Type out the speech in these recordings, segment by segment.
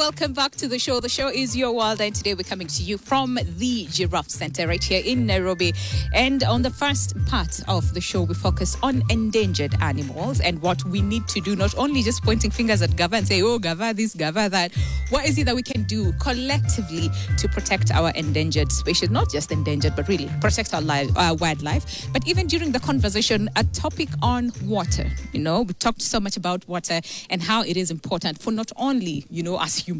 welcome back to the show. The show is Your World, and today we're coming to you from the Giraffe Center right here in Nairobi. And on the first part of the show, we focus on endangered animals and what we need to do, not only just pointing fingers at Gava and say, oh, Gava this, Gava that. What is it that we can do collectively to protect our endangered species? Not just endangered, but really protect our wildlife. But even during the conversation, a topic on water. You know, we talked so much about water and how it is important for not only, you know, us humans,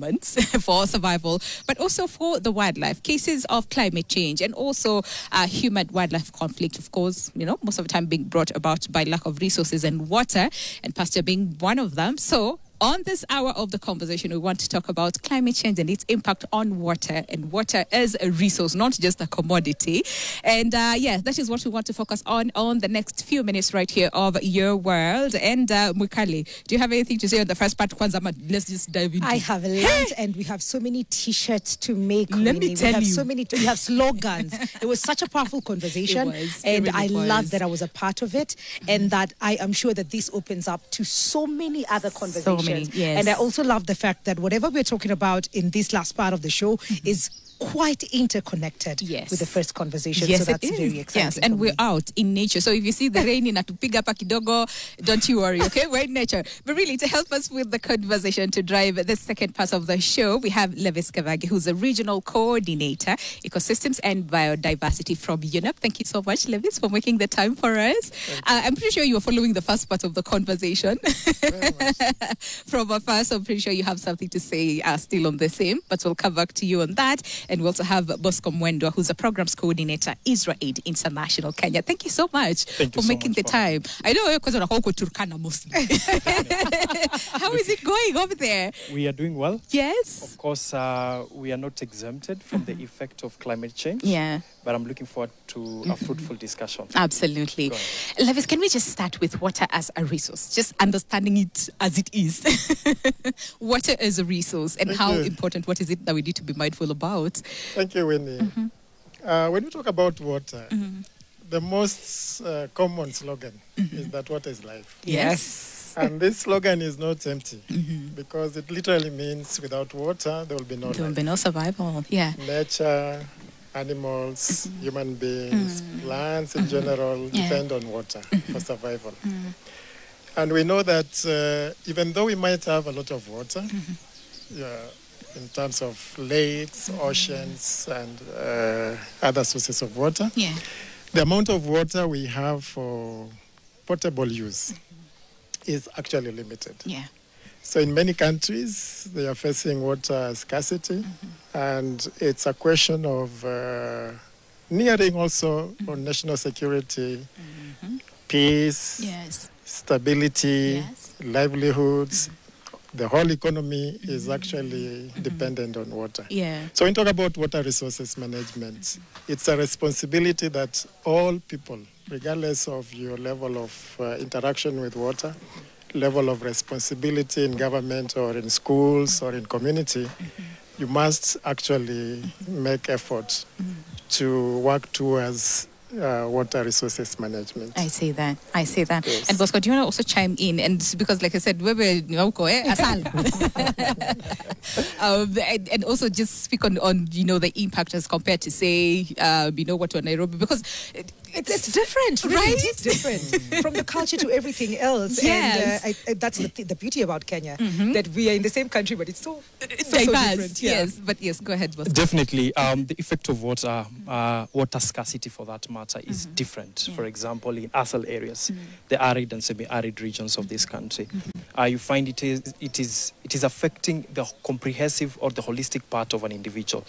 for survival, but also for the wildlife. Cases of climate change and also human-wildlife conflict, of course, you know, most of the time being brought about by lack of resources and water, and pasture being one of them. So on this hour of the conversation, we want to talk about climate change and its impact on water. And water is a resource, not just a commodity. And that is what we want to focus on the next few minutes right here of Your World. And Mwikali, do you have anything to say on the first part? Let's just dive into it. I have a lot, and we have so many T-shirts to make. Let me tell you. We have slogans. It was such a powerful conversation. And I love that I was a part of it, and that I am sure that this opens up to so many other conversations. Yes. And I also love the fact that whatever we're talking about in this last part of the show is quite interconnected with the first conversation. Yes, so that's very exciting. Yes, and we're out in nature. So if you see the rain in Atupiga Pakidogo, don't you worry, okay? We're in nature. But really, to help us with the conversation, to drive the second part of the show, we have Levis Kavagi, who's a regional coordinator, ecosystems and biodiversity from UNEP. Thank you so much, Levis, for making the time for us. I'm pretty sure you were following the first part of the conversation. From a first, I'm pretty sure you have something to say still on the same, but we'll come back to you on that. And we also have Bosco Mwendwa, who's a programs coordinator, Israel Aid International Kenya. Thank you so much for making the time. I know because of Turkana mostly. How is it going over there? We are doing well. Yes. Of course, we are not exempted from the effect of climate change. Yeah. But I'm looking forward to a fruitful discussion. Absolutely. Levis, can we just start with water as a resource? Just understanding it as it is. Water is a resource, and how important, what is it that we need to be mindful about? Thank you, Winnie. When we talk about water, the most common slogan is that water is life. Yes. And this slogan is not empty because it literally means without water, there will be no life. There will be no survival. Yeah. Nature, animals, human beings, plants in general depend on water for survival. And we know that even though we might have a lot of water, in terms of lakes, oceans, and other sources of water, the amount of water we have for potable use is actually limited. Yeah. So in many countries, they are facing water scarcity, and it's a question of nearing also on national security, peace, stability, livelihoods. The whole economy is actually dependent on water. Yeah. So when we talk about water resources management, it's a responsibility that all people, regardless of your level of interaction with water, level of responsibility in government or in schools or in community, you must actually make effort to work towards water resources management. I see that. Yes. And Bosco, do you want to also chime in? And because, like I said, and also just speak on you know, the impact as compared to say what to Nairobi, because it's different, right? Right? It's different from the culture to everything else. Yes. And that's the beauty about Kenya, that we are in the same country, but it's so diverse. So different. Yeah. Yes, but yes, go ahead, Bosco. Definitely. The effect of water, water scarcity for that matter, is different. For example, in ASAL areas, the arid and semi-arid regions of this country, you find it is affecting the comprehensive or the holistic part of an individual,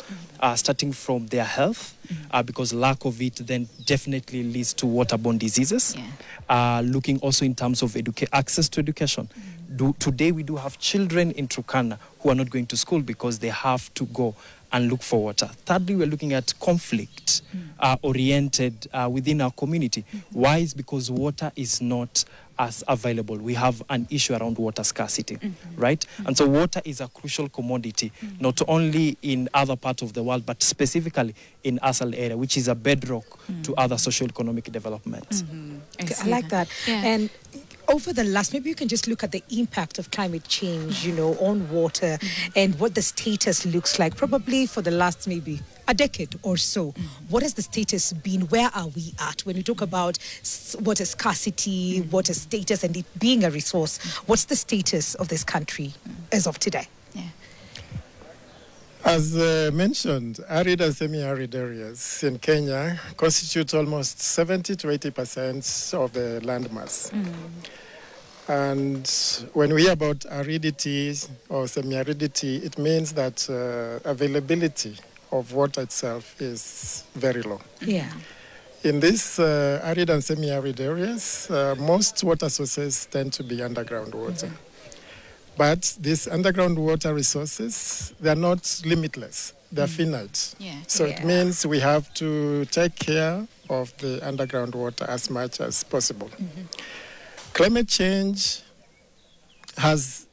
starting from their health, because lack of it then definitely leads to waterborne diseases. Looking also in terms of access to education. Today we do have children in Turkana who are not going to school because they have to go and look for water. Thirdly, we're looking at conflict oriented within our community. Why? Is because water is not as available. We have an issue around water scarcity, right? And so water is a crucial commodity, not only in other parts of the world, but specifically in ASAL area, which is a bedrock to other socio-economic development. I like that. Yeah. And over the last, maybe you can just look at the impact of climate change, on water and what the status looks like, probably for the last maybe a decade or so. What has the status been? Where are we at when we talk about water scarcity, water status, and it being a resource? What's the status of this country as of today? As mentioned, arid and semi-arid areas in Kenya constitute almost 70 to 80% of the landmass. And when we hear about aridity or semi-aridity, it means that availability of water itself is very low. Yeah. In these arid and semi-arid areas, most water sources tend to be underground water. But these underground water resources, they're not limitless. They're finite. So it means we have to take care of the underground water as much as possible. Climate change has,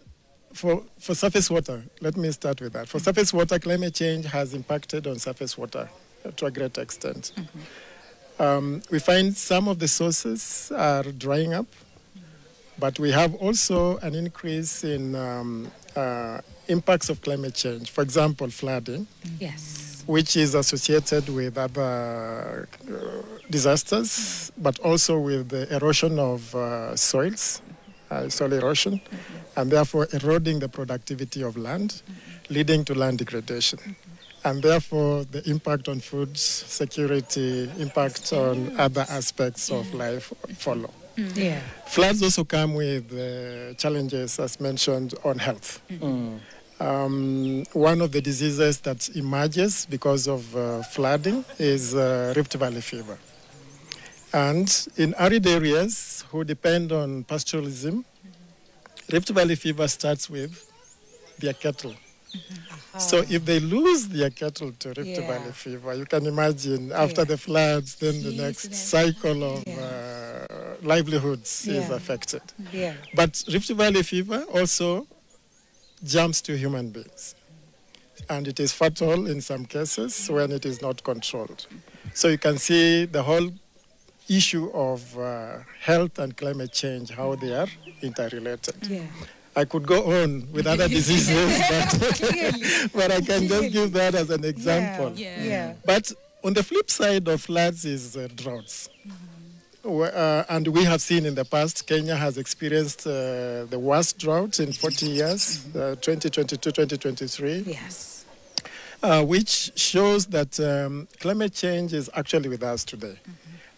for surface water, let me start with that. For surface water, climate change has impacted on surface water to a great extent. We find some of the sources are drying up, but we have also an increase in impacts of climate change. For example, flooding, which is associated with other disasters, but also with the erosion of soils, soil erosion, and therefore eroding the productivity of land, leading to land degradation. And therefore, the impact on food security, impact on other aspects of life follow. Floods also come with challenges, as mentioned, on health. One of the diseases that emerges because of flooding is Rift Valley fever. And in arid areas who depend on pastoralism, Rift Valley fever starts with their cattle. So if they lose their cattle to Rift Valley fever, you can imagine after the floods, then the next cycle of livelihoods is affected. But Rift Valley fever also jumps to human beings. And it is fatal in some cases when it is not controlled. So you can see the whole issue of health and climate change, how they are interrelated. I could go on with other diseases, but I can just give that as an example. But on the flip side of floods is droughts. And we have seen in the past, Kenya has experienced the worst drought in 40 years, 2022-2023. Which shows that climate change is actually with us today.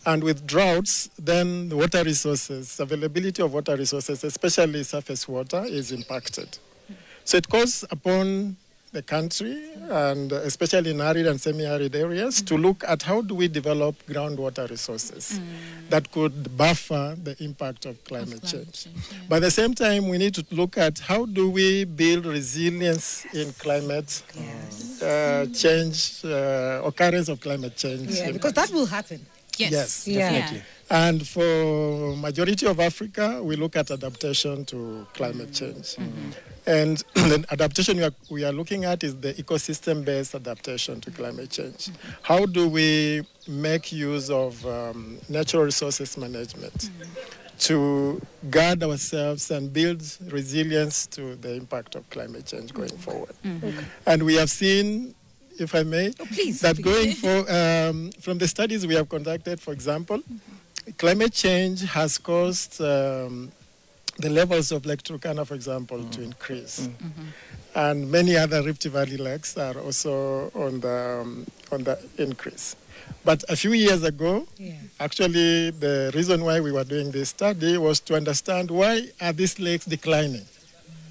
And with droughts, then the water resources, availability of water resources, especially surface water, is impacted. So it calls upon the country, and especially in arid and semi-arid areas, to look at how do we develop groundwater resources that could buffer the impact of climate change. But at the same time, we need to look at how do we build resilience in climate change, occurrence of climate change. Because that will happen. Yes, definitely. And for majority of Africa, we look at adaptation to climate change. And the adaptation we are looking at is the ecosystem-based adaptation to climate change. How do we make use of natural resources management to guard ourselves and build resilience to the impact of climate change going forward? And we have seen, if I may, that going for, from the studies we have conducted, for example, climate change has caused the levels of Lake Turkana, for example, to increase. And many other Rift Valley lakes are also on the increase. But a few years ago, actually, the reason why we were doing this study was to understand why are these lakes declining.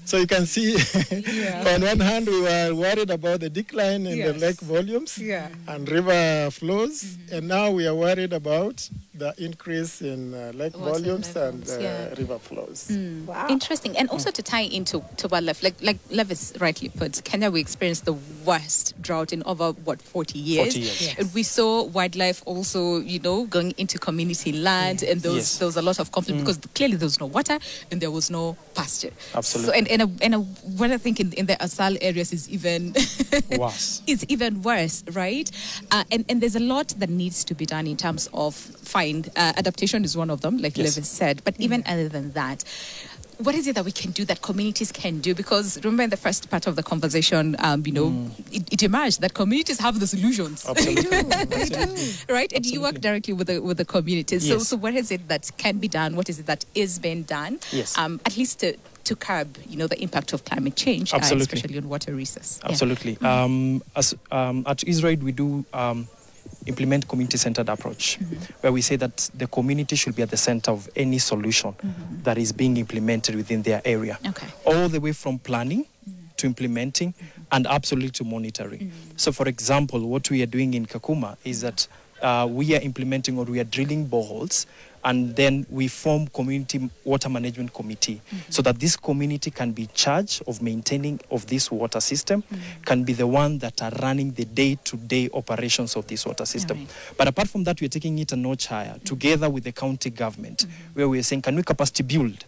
So you can see, on one hand, we were worried about the decline in the lake volumes and river flows, and now we are worried about the increase in lake volumes and river flows. Wow. Interesting. And also to tie into what like Levis rightly put, Kenya, we experienced the worst drought in over, 40 years? 40 years. And we saw wildlife also, going into community land, and there was a lot of conflict because clearly there was no water and there was no pasture. Absolutely. So, and what I think in the Asal areas is even worse. It's even worse, right? And there's a lot that needs to be done in terms of fight outlined, adaptation is one of them, like Yes. Levis said. But even other than that, what is it that we can do, that communities can do? Because remember in the first part of the conversation, it emerged that communities have the solutions. Absolutely. Right? And you work directly with the communities. Yes. So what is it that can be done? What is it that is being done? Yes. At least to curb, the impact of climate change, Absolutely. especially on water resources. Absolutely. At Israel, we do implement community-centered approach, where we say that the community should be at the center of any solution that is being implemented within their area. Okay. All the way from planning to implementing and absolutely to monitoring. So, for example, what we are doing in Kakuma is that we are implementing, or we are drilling boreholes, and then we form community water management committee, so that this community can be charged of maintaining of this water system, can be the one that are running the day-to-day operations of this water system. Right. But apart from that, we are taking it a notch higher, together with the county government, where we are saying, can we capacity build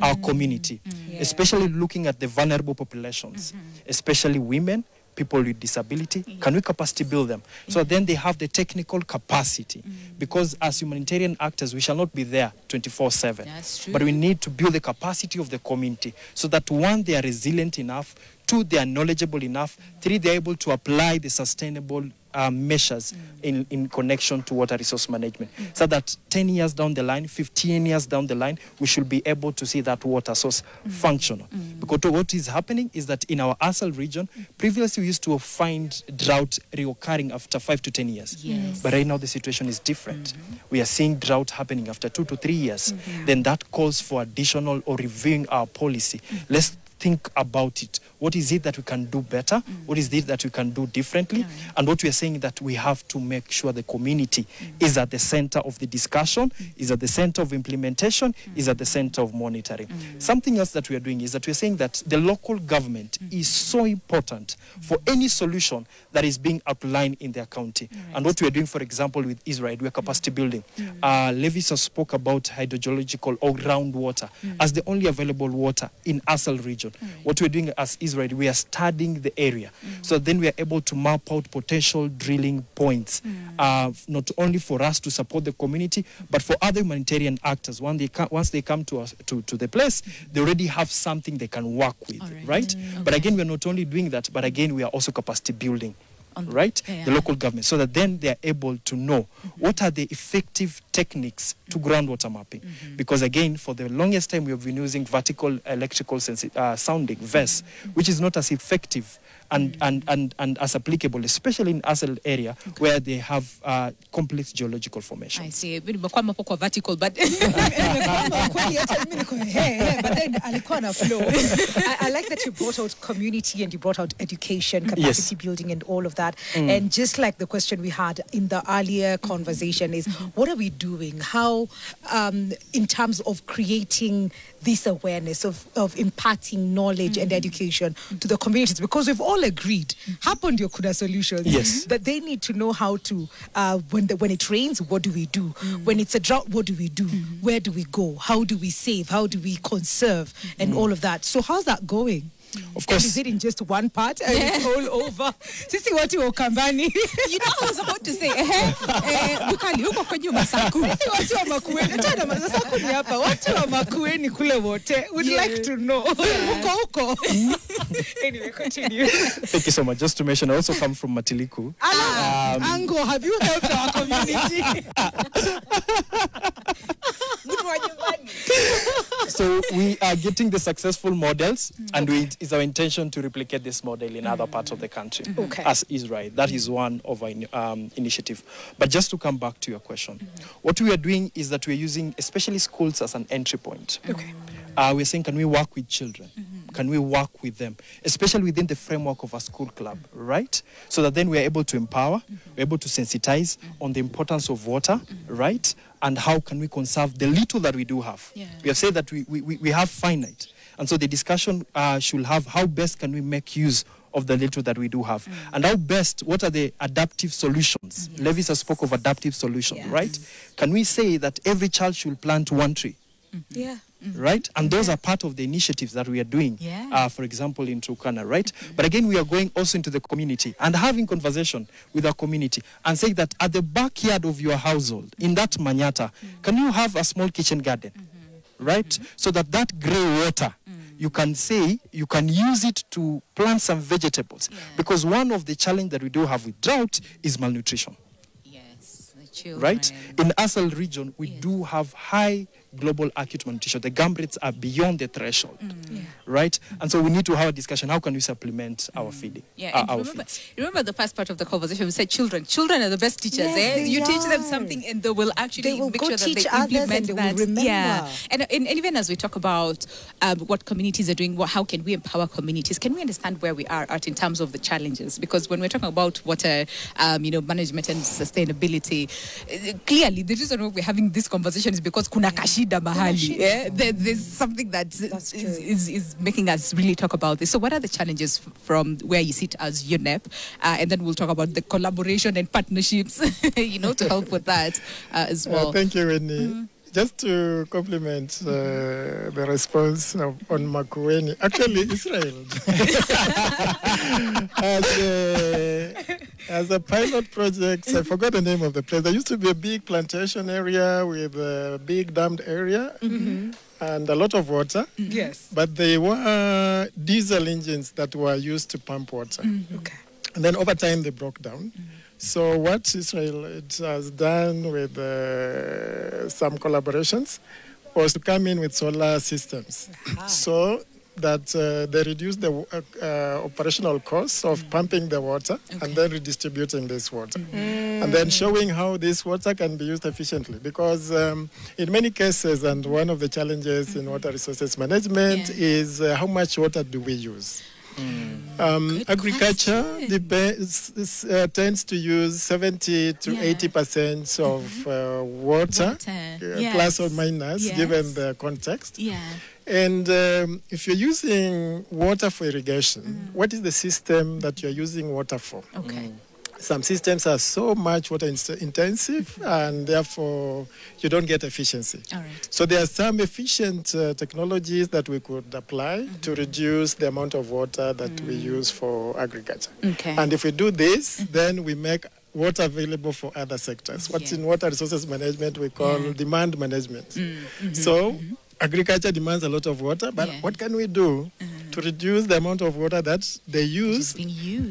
our community, especially looking at the vulnerable populations, especially women, people with disability. Can we capacity build them? So then they have the technical capacity. Because as humanitarian actors, we shall not be there 24/7. That's true. But we need to build the capacity of the community, so that one, they are resilient enough, two, they are knowledgeable enough, three, they are able to apply the sustainable measures in connection to water resource management, so that 10 years down the line, 15 years down the line, we should be able to see that water source functional. Because what is happening is that in our Asal region, previously we used to find drought reoccurring after 5 to 10 years. Yes. But right now the situation is different. We are seeing drought happening after 2 to 3 years. Then that calls for additional or reviewing our policy. Let's think about it. What is it that we can do better? What is it that we can do differently? And what we are saying that we have to make sure the community is at the center of the discussion, is at the center of implementation, is at the center of monitoring. Something else that we are doing is that we are saying that the local government is so important for any solution that is being outlined in their county. And what we are doing, for example, with Israel, we are capacity building. Levis spoke about hydrogeological or groundwater as the only available water in Asal region. What we're doing as Israel, we are studying the area. So then we are able to map out potential drilling points, not only for us to support the community, but for other humanitarian actors. Once they come to us to the place, they already have something they can work with, right? But again, we are not only doing that, but again, we are also capacity building. Right? The local government, so that then they are able to know what are the effective techniques to groundwater mapping. Because again, for the longest time, we have been using vertical electrical sounding VES, which is not as effective and as applicable, especially in Asal area where they have complex geological formation. I see. Nimekwama hapo kwa vertical, but Kweli, hata mimi niko, but then alikuwa na flow. I like that you brought out community and you brought out education, capacity building and all of that. And just like the question we had in the earlier conversation is, what are we doing? How, in terms of creating this awareness, of imparting knowledge and education to the communities? Because we've all agreed, hapo ndio kuna solutions, that they need to know how to, when it rains, what do we do? When it's a drought, what do we do? Where do we go? How do we save? How do we conserve? And all of that. So how's that going? Of course. Is it in just one part and it's all over? Sisi watu wa Ukambani. you know, I was about to say, Bukali, huko kwenye Masaku. Sisi watu wa Makueni. Achana Masaku ni hapa. Watu wa Makueni kule wote. We'd like to know. Huko. Anyway, continue. Thank you so much. Just to mention, I also come from Matiliku. Ango, have you helped our community? So we are getting the successful models, and it's our intention to replicate this model in other parts of the country as Israel. That is one of our initiative. But just to come back to your question, what we are doing is that we're using especially schools as an entry point. We're saying, can we work with children? Can we work with them, especially within the framework of a school club, right? So that then we're able to empower, we're able to sensitize on the importance of water, right? And how can we conserve the little that we do have? We have said that we have finite. And so the discussion should have how best can we make use of the little that we do have. And how best, what are the adaptive solutions? Levis has spoke of adaptive solutions, right? Can we say that every child should plant one tree? right? And those are part of the initiatives that we are doing, for example, in Turkana, right? But again, we are going also into the community and having conversation with our community and saying that at the backyard of your household, in that manyata, can you have a small kitchen garden, right? So that grey water, you can use it to plant some vegetables. Because one of the challenges that we do have with drought is malnutrition. Yes, the children. Right? In Asal region, we do have high global acute malnutrition. The gum rates are beyond the threshold, right? And so we need to have a discussion. How can we supplement our feeding? Remember the first part of the conversation, we said children are the best teachers. Yes, you teach them something and they will actually make sure that they implement that. Yeah. And even as we talk about what communities are doing, how can we empower communities? Can we understand where we are at in terms of the challenges? Because when we're talking about water, management and sustainability, clearly the reason why we're having this conversation is because kuna kashida mahali. There's something that is making us really talk about this. So what are the challenges from where you sit as UNEP? And then we'll talk about the collaboration and partnerships, to help with that as well. Thank you, Winnie. Just to complement the response on Makueni, actually Israel as a pilot project, I forgot the name of the place. There used to be a big plantation area with a big dammed area and a lot of water. Yes. But they were diesel engines that were used to pump water. Okay. And then over time they broke down. So what Israel has done with some collaborations was to come in with solar systems so that they reduce the operational costs of pumping the water and then redistributing this water. And then showing how this water can be used efficiently. Because in many cases, and one of the challenges in water resources management is how much water do we use? Agriculture tends to use 70 to 80% of water, plus or minus, given the context. And if you're using water for irrigation, what is the system that you're using water for? Some systems are so much water intensive and therefore you don't get efficiency. So there are some efficient technologies that we could apply to reduce the amount of water that we use for agriculture. And if we do this, then we make water available for other sectors. What's in water resources management we call demand management. So agriculture demands a lot of water, but what can we do to reduce the amount of water that they use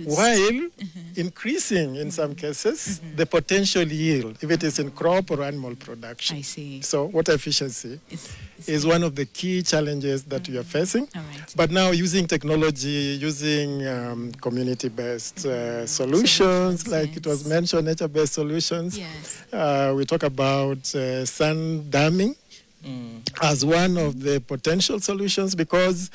while increasing, in some cases, the potential yield, if it is in crop or animal production? I see. So water efficiency is one of the key challenges that we are facing. But now using technology, using community-based solutions, like it was mentioned, nature-based solutions. We talk about sand damming as one of the potential solutions, because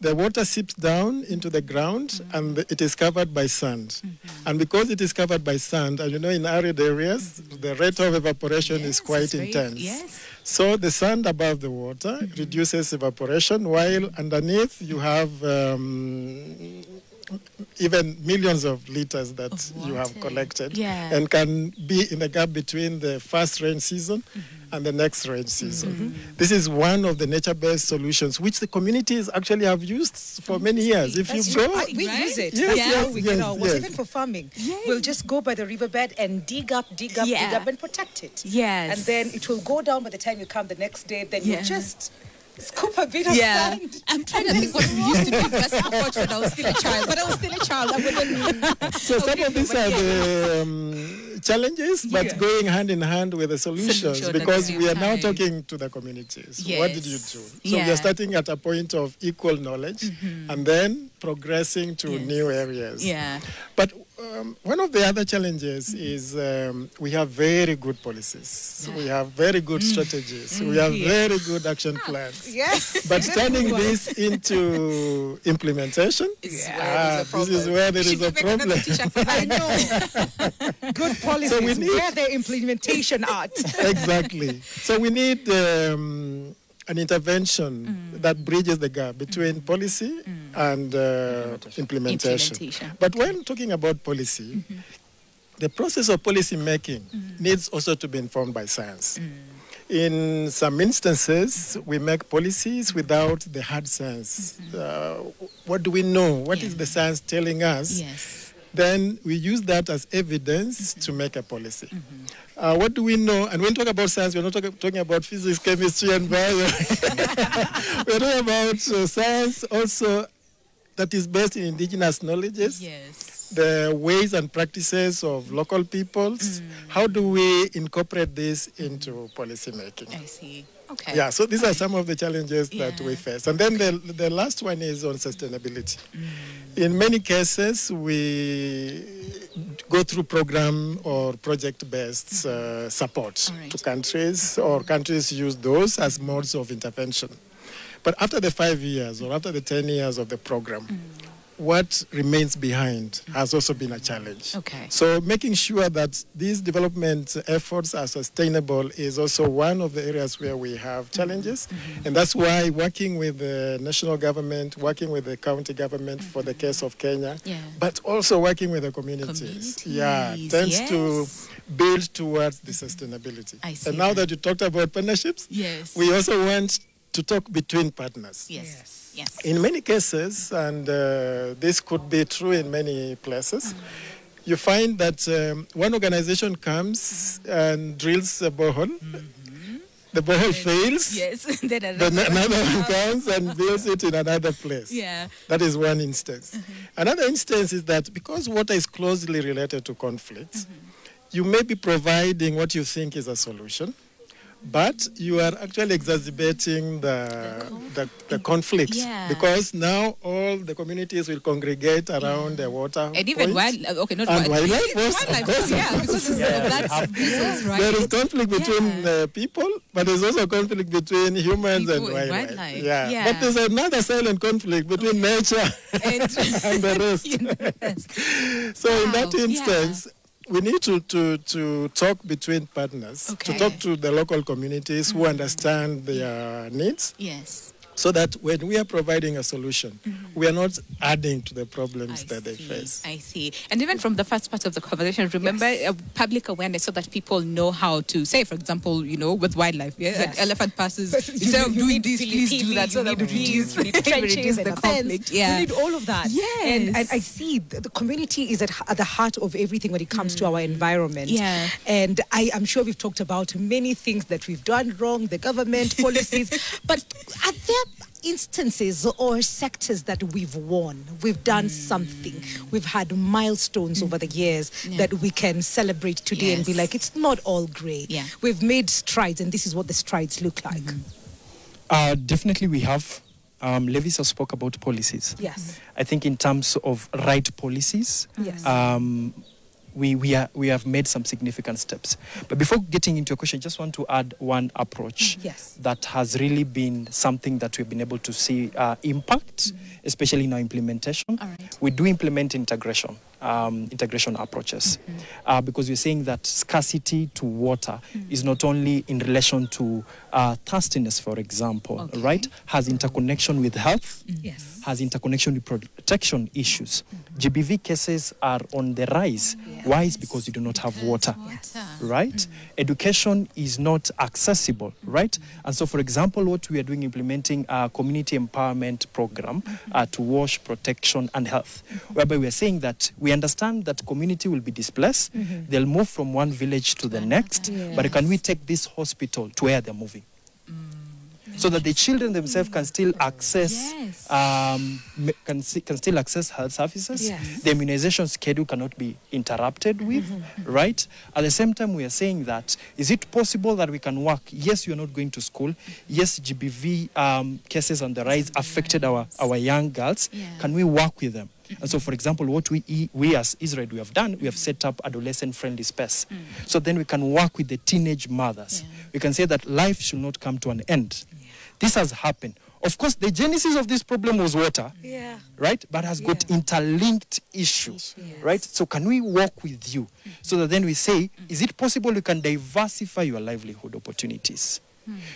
the water seeps down into the ground and it is covered by sand. And because it is covered by sand, and in arid areas, the rate of evaporation is quite intense. So the sand above the water reduces evaporation, while underneath you have even millions of liters that you have collected and can be in the gap between the first rain season and the next rain season. This is one of the nature-based solutions which the communities actually have used for many years. If you go, we use it. Even for farming. We'll just go by the riverbed and dig up and protect it. And then it will go down by the time you come the next day. Then you just scoop a bit of sand. I'm trying to think what we used to do best approach when I was still a child. But I was still a child. I wouldn't. So some of these are the challenges, but going hand in hand with the solutions, because we are now talking to the communities. What did you do? So we are starting at a point of equal knowledge and then progressing to new areas. But one of the other challenges is we have very good policies. We have very good strategies. We have very good action plans. But turning this into implementation, this is where there is a problem. I know. Good policies, so where the implementation at. Exactly. So we need an intervention that bridges the gap between policy and implementation. But when talking about policy, the process of policy making needs also to be informed by science. In some instances, we make policies without the hard science. What do we know? What is the science telling us? Yes. Then we use that as evidence to make a policy. What do we know? And when we talk about science, we're not talking about physics, chemistry, and bio. We're talking about science also that is based in indigenous knowledges. Yes. The ways and practices of local peoples. How do we incorporate this into policy making? I see. Okay. Yeah, so these are some of the challenges that we face. And then the last one is on sustainability. In many cases, we go through program or project-based support to countries, or countries use those as modes of intervention. But after the 5 years or after the 10 years of the program, what remains behind has also been a challenge. Okay. So making sure that these development efforts are sustainable is also one of the areas where we have challenges. And that's why working with the national government, working with the county government for the case of Kenya, but also working with the communities. Tends to build towards the sustainability. And now that you talked about partnerships, we also want to talk between partners. Yes. In many cases, and this could be true in many places, you find that one organization comes and drills a borehole. The borehole fails. Yes. Then another one comes and builds it in another place. That is one instance. Another instance is that because water is closely related to conflict, you may be providing what you think is a solution, but you are actually exacerbating the conflict, because now all the communities will congregate around the water. And even wildlife, because that's reasons, right? There is conflict between people, but there's also conflict between humans and wildlife. But there's another silent conflict between nature and the rest. So in that instance, we need to talk between partners, to talk to the local communities who understand their needs. So that when we are providing a solution, we are not adding to the problems that they face. I see. And even from the first part of the conversation, remember public awareness so that people know how to, say, for example, with wildlife, an elephant passes, instead of doing this, please do that, so that we reduce the conflict. We need all of that. Yes. And I see the community is at the heart of everything when it comes to our environment. And I'm sure we've talked about many things that we've done wrong, the government, policies, but are there instances or sectors that we've won? We've done something. We've had milestones over the years that we can celebrate today and be like, it's not all grey. We've made strides, and this is what the strides look like. Definitely we have. Levis has spoke about policies. I think in terms of right policies, we have made some significant steps. But before getting into your question, I just want to add one approach that has really been something that we've been able to see impact, especially in our implementation. We do implement integration approaches, because we're saying that scarcity to water is not only in relation to thirstiness, for example, right? Has interconnection with health, has interconnection with protection issues. GBV cases are on the rise. Why? It's because you do not have water, right? Education is not accessible, right? And so, for example, what we are doing, implementing a community empowerment program to wash, protection, and health, whereby we are saying that we understand that community will be displaced. They'll move from one village to the next, but can we take this hospital to where they're moving? So that the children themselves can still access can still access health services. The immunization schedule cannot be interrupted with, right? At the same time, we are saying that, is it possible that we can work? Yes, you are not going to school. Yes, GBV cases on the rise affected our young girls. Can we work with them? And so, for example, what we as Israel, we have done, we have set up adolescent-friendly space. So then we can work with the teenage mothers. We can say that life should not come to an end. This has happened. Of course, the genesis of this problem was water, right? But has got interlinked issues, right? So can we work with you so that then we say, is it possible you can diversify your livelihood opportunities?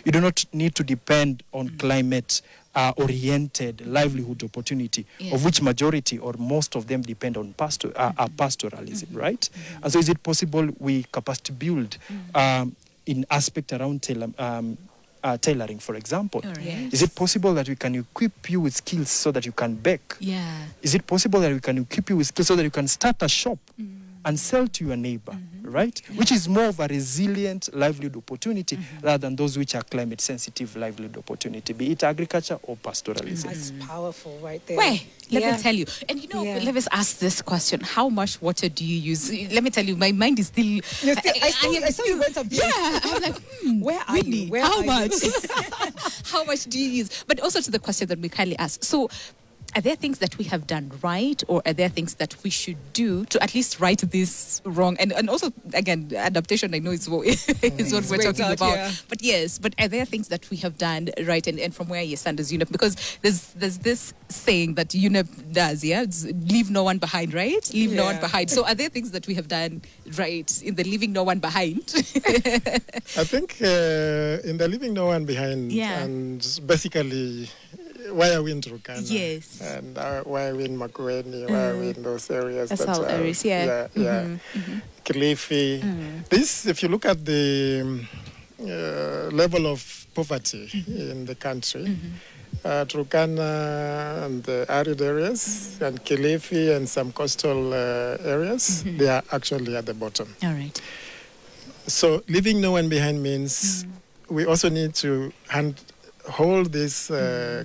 You do not need to depend on climate-oriented livelihood opportunity, of which majority or most of them depend on pastoralism, right? And so is it possible we capacity build in aspect around tailoring, for example. All right. Is it possible that we can equip you with skills so that you can bake? Yeah. Is it possible that we can equip you with skills so that you can start a shop and sell to your neighbor, right? Yeah. Which is more of a resilient livelihood opportunity rather than those which are climate sensitive livelihood opportunity, be it agriculture or pastoralism. That's powerful right there. Wait, let me tell you. And let us ask this question. How much water do you use? Let me tell you, my mind is still... I saw you went up there. Yeah, I'm like, where are really? you? Where How are much? you? How much do you use? But also to the question that we kindly asked. So, are there things that we have done right, or are there things that we should do to at least right this wrong? And also, again, adaptation, I know is what, is what we're talking about. Yeah. But yes, but are there things that we have done right, and from where you stand as UNEP? Because there's this saying that UNEP does, it's leave no one behind, right? Leave no one behind. So are there things that we have done right in the leaving no one behind? I think in the leaving no one behind, and basically... why are we in Turkana? Yes. And why are we in Makueni? Why are we in those areas? That's all areas, Kilifi. This, if you look at the level of poverty in the country, Turkana and the arid areas, and Kilifi and some coastal areas, they are actually at the bottom. All right. So leaving no one behind means we also need to hold these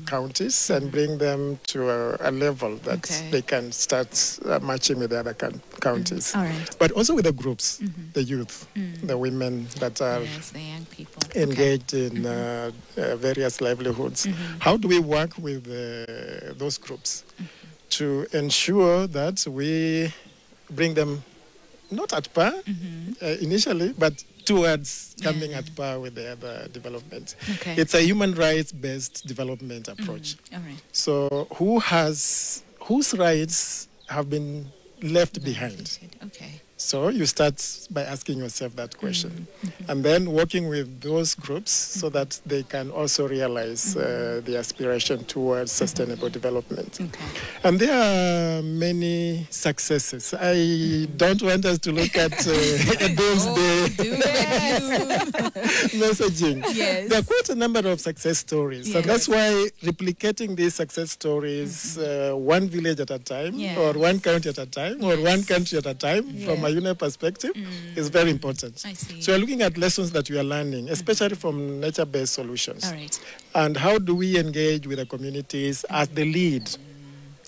counties and bring them to a level that they can start matching with the other counties. All right. But also with the groups, the youth, the women that are the young people engaged in various livelihoods. How do we work with those groups to ensure that we bring them not at par initially, but towards coming at par with the other development. Okay. It's a human rights-based development approach. All right. So whose rights have been left behind? Okay. So you start by asking yourself that question, and then working with those groups so that they can also realize the aspiration towards sustainable development. Okay. And there are many successes. I don't want us to look at a doomsday messaging. Yes. There are quite a number of success stories, and that's why replicating these success stories one village at a time, or one county at a time, or one country at a time, from a UNEP perspective, is very important. I see. So we're looking at lessons that we are learning, especially from nature-based solutions. All right. And how do we engage with the communities as the lead?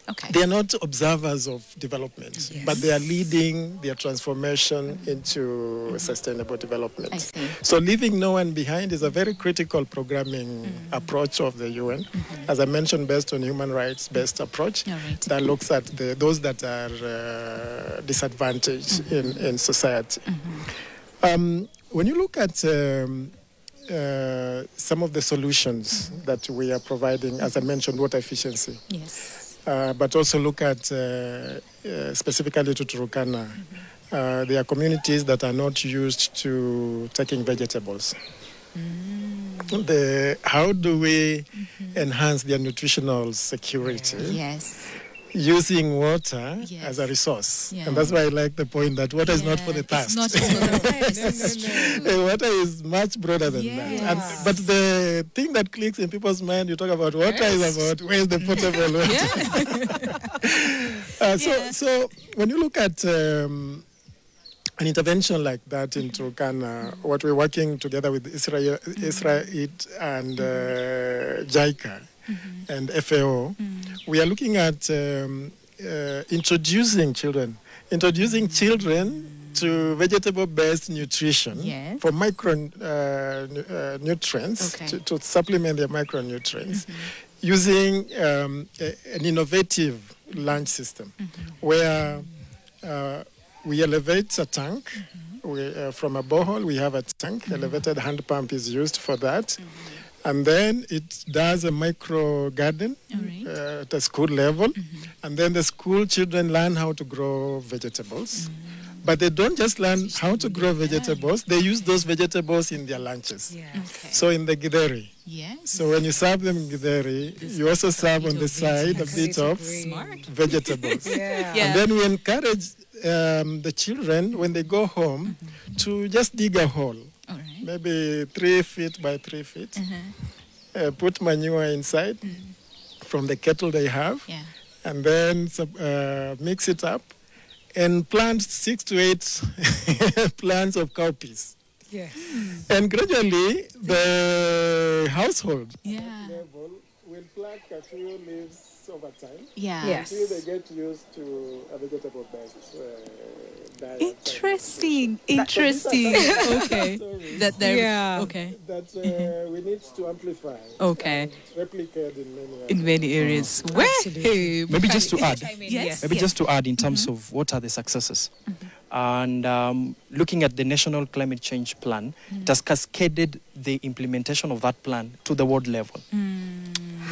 Okay. They are not observers of development, but they are leading their transformation into sustainable development. I see. So leaving no one behind is a very critical programming approach of the UN. As I mentioned, based on human rights-based approach that looks at those that are disadvantaged in society. When you look at some of the solutions that we are providing, as I mentioned, water efficiency. Yes. But also look at specifically to Turkana. There are communities that are not used to taking vegetables. How do we enhance their nutritional security? Yes. Using water as a resource. And that's why I like the point that water is not for the thirst. It's not for the thirst. Water is much broader than that. But the thing that clicks in people's mind, you talk about water, is about where's the potable water. So when you look at an intervention like that in Turkana, what we're working together with Israel and JICA and FAO, we are looking at introducing children to vegetable-based nutrition for micronutrients, to supplement their micronutrients, using an innovative lunch system where we elevate a tank. From a borehole, we have a tank. Elevated hand pump is used for that. And then it does a micro garden at a school level. And then the school children learn how to grow vegetables. But they don't just learn how to grow vegetables, they use those vegetables in their lunches. So in the githeri. So when you serve them in githeri, you also serve on the side a bit of vegetables. And then we encourage the children, when they go home, to just dig a hole. maybe 3 feet by 3 feet. Put manure inside from the kettle they have, and then mix it up and plant 6 to 8 plants of cowpeas. Yes. And gradually, the household Yeah. level will pluck a few leaves over time Yes. until they get used to a vegetable-based diet. Interesting. Okay. That there. Yeah. Okay. That we need to amplify. Okay. And replicate in many areas. In many areas. Absolutely. Maybe just to add. Yes. Maybe just to add in terms of what are the successes. And looking at the National Climate Change Plan, it has cascaded the implementation of that plan to the world level.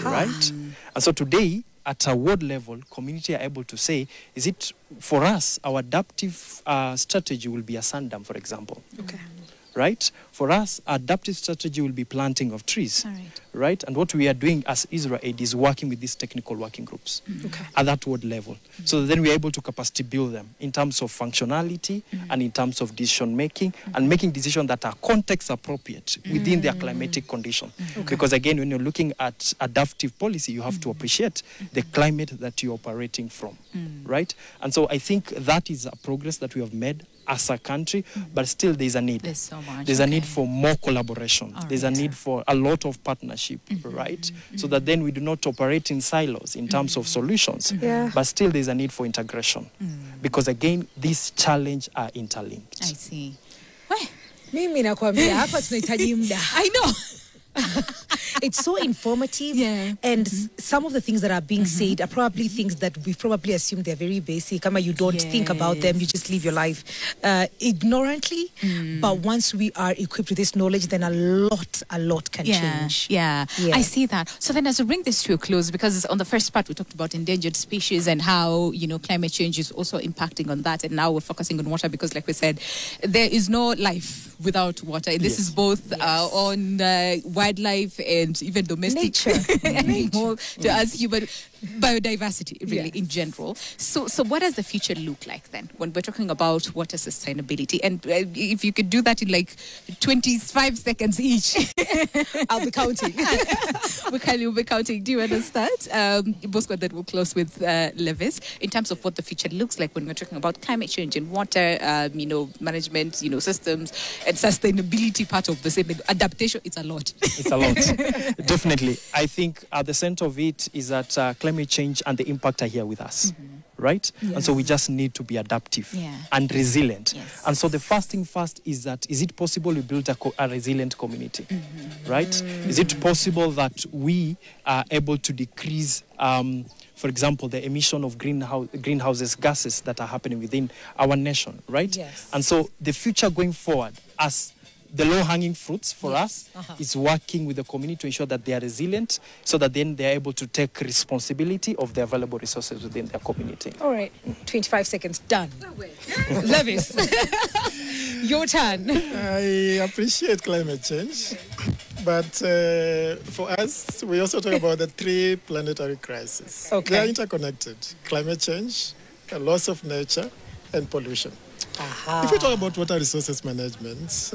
Right? And so today, at a world level, community are able to say, is it for us, our adaptive strategy will be a sandam, for example. Okay. Right? For us, adaptive strategy will be planting of trees. All right. Right? And what we are doing as Israel Aid is working with these technical working groups at that world level. So that then we're able to capacity build them in terms of functionality and in terms of decision making and making decisions that are context appropriate within their climatic condition. Because again, when you're looking at adaptive policy, you have to appreciate the climate that you're operating from. Right? And so I think that is a progress that we have made as a country, but still there's a need. There's so much. There's a need for more collaboration. There's a need for a lot of partnership, right? So that then we do not operate in silos in terms of solutions, but still there's a need for integration. Because again, these challenges are interlinked. I see. Mimi nakwambia hapa tunahitaji muda. I know. It's so informative, Yeah. and some of the things that are being said are probably things that we probably assume they're very basic. Kama you don't think about them, you just live your life ignorantly. But once we are equipped with this knowledge, then a lot can change. Yeah, Yeah. I see that. So then, as we bring this to a close, because on the first part we talked about endangered species and how climate change is also impacting on that, and now we're focusing on water because, like we said, there is no life without water. And this is both on wildlife and even domestic animal to us human biodiversity, really in general. So what does the future look like then when we're talking about water sustainability? And if you could do that in like 25 seconds each, I'll be counting. we'll be counting. Do you understand? Bosco, then we'll close with Levis in terms of what the future looks like when we're talking about climate change and water, management, systems and sustainability part of the same. Adaptation, it's a lot. It's a lot. Definitely. I think at the center of it is that climate change and the impact are here with us. Right? And so we just need to be adaptive and resilient. Yes. And so the first thing first is that, is it possible we build a resilient community? Right? Is it possible that we are able to decrease, for example, the emission of greenhouse gases that are happening within our nation? Right? Yes. And so the future going forward, as the low-hanging fruits for us is working with the community to ensure that they are resilient so that then they are able to take responsibility of the available resources within their community. All right, 25 seconds, done. Levis, your turn. I appreciate climate change, but for us, we also talk about the 3 planetary crises. Okay. They are interconnected. Climate change, loss of nature, and pollution. If we talk about water resources management,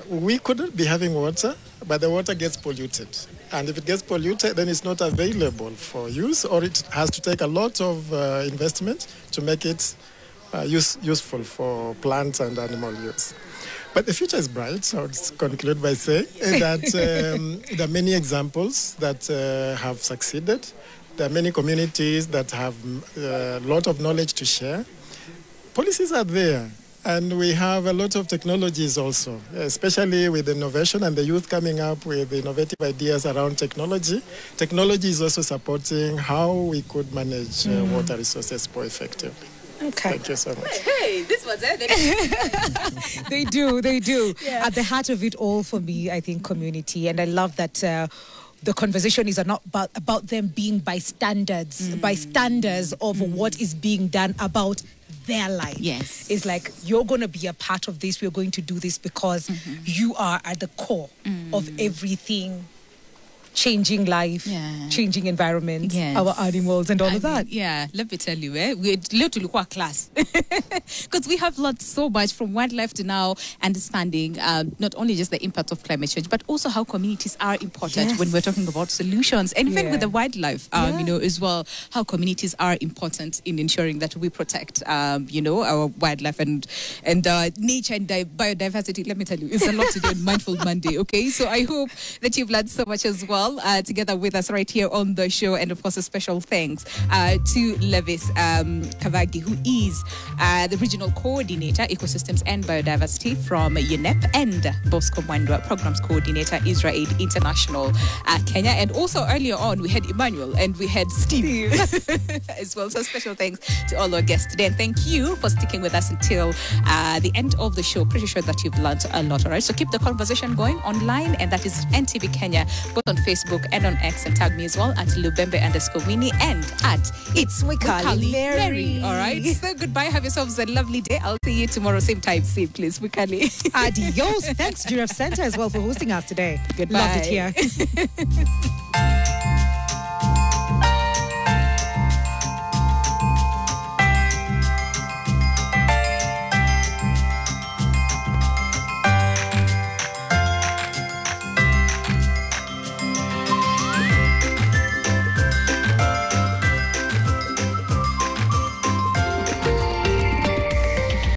we couldn't be having water, but the water gets polluted. And if it gets polluted, then it's not available for use, or it has to take a lot of investment to make it useful for plant and animal use. But the future is bright, so I'll conclude by saying that there are many examples that have succeeded. There are many communities that have a lot of knowledge to share. Policies are there, and we have a lot of technologies also, especially with innovation and the youth coming up with innovative ideas around technology. Technology is also supporting how we could manage water resources more effectively. Okay. Thank you so much. Hey, this was it. They do. Yeah. At the heart of it all for me, I think community. And I love that the conversation is not about them being bystanders of what is being done about their life. Yes. It's like, you're going to be a part of this. We're going to do this because you are at the core of everything changing life, changing environment, our animals, and all of that. Yeah, let me tell you, we're literally quite class because we have learned so much from wildlife to now understanding not only just the impact of climate change, but also how communities are important when we're talking about solutions, and even with the wildlife, as well, how communities are important in ensuring that we protect, our wildlife and nature and biodiversity. Let me tell you, it's a lot to do on Mindful Monday. Okay, so I hope that you've learned so much as well together with us right here on the show, and of course a special thanks to Levis Kavagi, who is the regional coordinator, ecosystems and biodiversity from UNEP, and Bosco Mwandwa, programs coordinator, Israel Aid International Kenya. And also earlier on we had Emmanuel and we had Steve as well. So special thanks to all our guests today, and thank you for sticking with us until the end of the show. Pretty sure that you've learned a lot. All right, so keep the conversation going online, and that is NTV Kenya, both on Facebook and on X, and tag me as well at Lubembe_Winnie and at It's Wikali Mary. All right, so goodbye, have yourselves a lovely day. I'll see you tomorrow, same time, same place. Wikali. Adios. Thanks Giraffe Center as well for hosting us today. Goodbye. Loved it here.